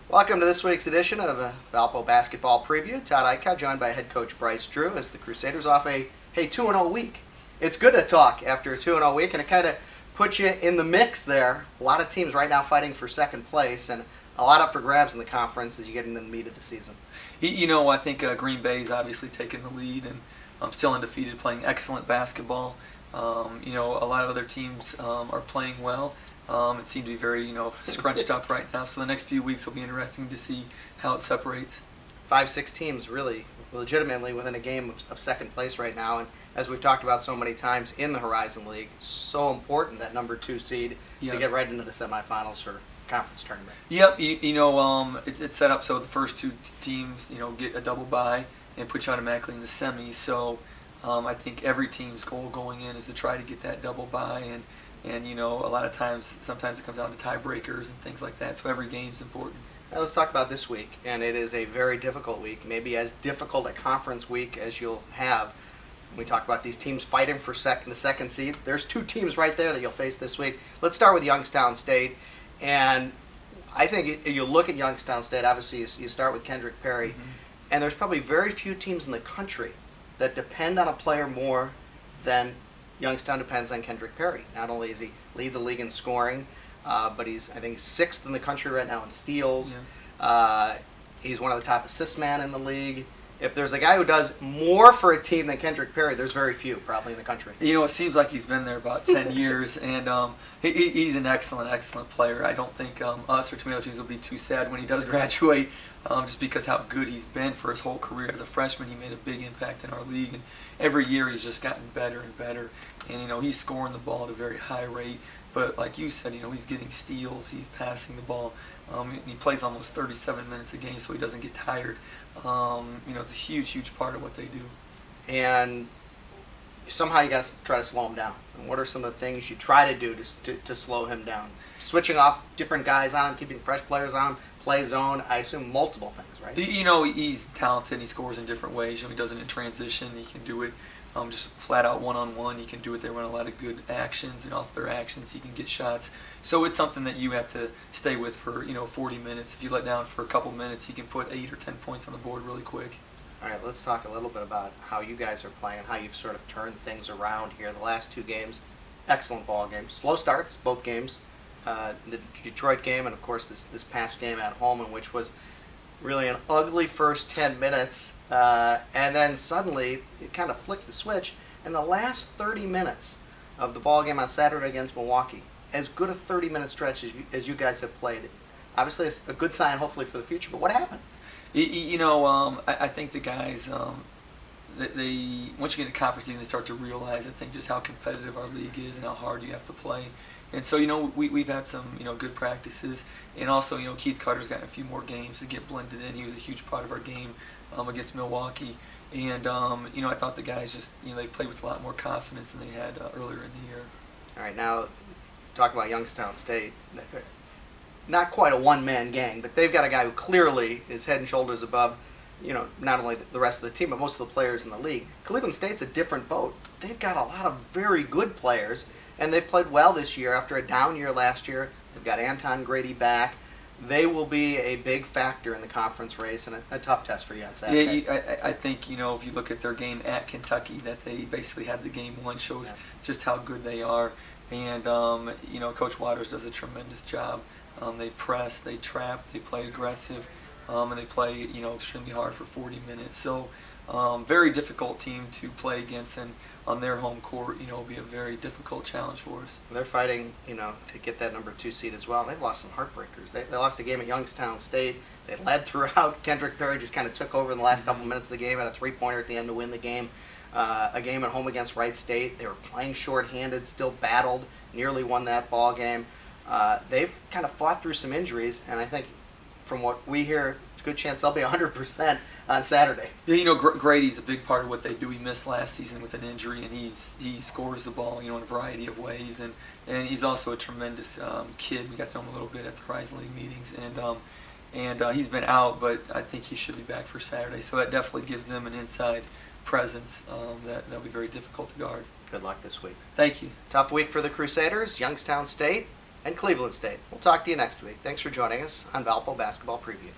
Welcome to this week's edition of Valpo Basketball Preview. Todd Ickow, joined by head coach Bryce Drew, as the Crusaders off a 2-0 week. It's good to talk after a 2-0 week, and it kind of puts you in the mix there. A lot of teams right now fighting for second place, and a lot up for grabs in the conference as you get into the meat of the season. I think Green Bay's obviously taken the lead and still undefeated, playing excellent basketball. A lot of other teams are playing well. It seems to be very, scrunched up right now. So the next few weeks will be interesting to see how it separates. 5-6 teams really legitimately within a game of second place right now. And as we've talked about so many times in the Horizon League, it's so important that number 2 seed to get right into the semifinals for conference tournament. Yep, it's set up so the first 2 teams, get a double bye and put you automatically in the semis. So I think every team's goal going in is to try to get that double bye, and a lot of times, sometimes it comes down to tiebreakers and things like that. So every game's important. Now let's talk about this week, and it is a very difficult week, maybe as difficult a conference week as you'll have. We talk about these teams fighting for the second seed. There's 2 teams right there that you'll face this week. Let's start with Youngstown State, and I think you look at Youngstown State. Obviously, you start with Kendrick Perry, and there's probably very few teams in the country that depend on a player more than Youngstown depends on Kendrick Perry. Not only does he lead the league in scoring, but I think he's 6th in the country right now in steals. Yeah. He's one of the top assist man in the league. If there's a guy who does more for a team than Kendrick Perry, there's very few probably in the country. It seems like he's been there about 10 years, and he's an excellent player. I don't think us or too many other teams will be too sad when he does graduate, just because how good he's been for his whole career. As a freshman, he made a big impact in our league, and every year he's just gotten better and better. And he's scoring the ball at a very high rate. But like you said, he's getting steals, he's passing the ball. He plays almost 37 minutes a game, so he doesn't get tired. It's a huge part of what they do. And somehow you got to try to slow him down. And what are some of the things you try to do to slow him down? Switching off different guys on him, keeping fresh players on him, play zone. I assume multiple things, right? He's talented. He scores in different ways. He does it in transition. He can do it just flat out one-on-one. He can do it. They run a lot of good actions, and off their actions he can get shots. So it's something that you have to stay with for 40 minutes. If you let down for a couple minutes, he can put 8 or 10 points on the board really quick. All right, let's talk a little bit about how you guys are playing and how you've sort of turned things around here. The last 2 games, excellent ball games. Slow starts, both games. The Detroit game and, of course, this past game at home, in which was really an ugly first 10 minutes. And then suddenly it kind of flicked the switch. And the last 30 minutes of the ball game on Saturday against Milwaukee, as good a 30-minute stretch as you guys have played. Obviously, it's a good sign, hopefully, for the future. But what happened? I think the guys, they once you get into conference season, they start to realize, I think, just how competitive our league is and how hard you have to play. And so, we've had some, good practices. And also, Keith Carter's gotten a few more games to get blended in. He was a huge part of our game against Milwaukee. And, I thought the guys just, they played with a lot more confidence than they had earlier in the year. All right, now talk about Youngstown State. Not quite a one-man gang, but they've got a guy who clearly is head and shoulders above, not only the rest of the team, but most of the players in the league. Cleveland State's a different boat. They've got a lot of very good players, and they've played well this year after a down year last year. They've got Anton Grady back. They will be a big factor in the conference race and a tough test for you on Saturday. Yeah, I think, if you look at their game at Kentucky, that they basically had the game won, shows just how good they are. And, Coach Waters does a tremendous job. They press, they trap, they play aggressive, and they play, extremely hard for 40 minutes. So, very difficult team to play against, and on their home court, will be a very difficult challenge for us. They're fighting, to get that number 2 seed as well. They've lost some heartbreakers. They lost a game at Youngstown State. They led throughout. Kendrick Perry just kind of took over in the last couple minutes of the game, had a 3-pointer at the end to win the game. A game at home against Wright State. They were playing shorthanded, still battled, nearly won that ball game. They've kind of fought through some injuries, and I think from what we hear, it's a good chance they'll be 100% on Saturday. Yeah, Grady's a big part of what they do. He missed last season with an injury, and he scores the ball, in a variety of ways, and he's also a tremendous kid. We got to know him a little bit at the Horizon League meetings, and he's been out, but I think he should be back for Saturday. So that definitely gives them an inside presence that'll be very difficult to guard. Good luck this week. Thank you. Tough week for the Crusaders. Youngstown State and Cleveland State. We'll talk to you next week. Thanks for joining us on Valpo Basketball Preview.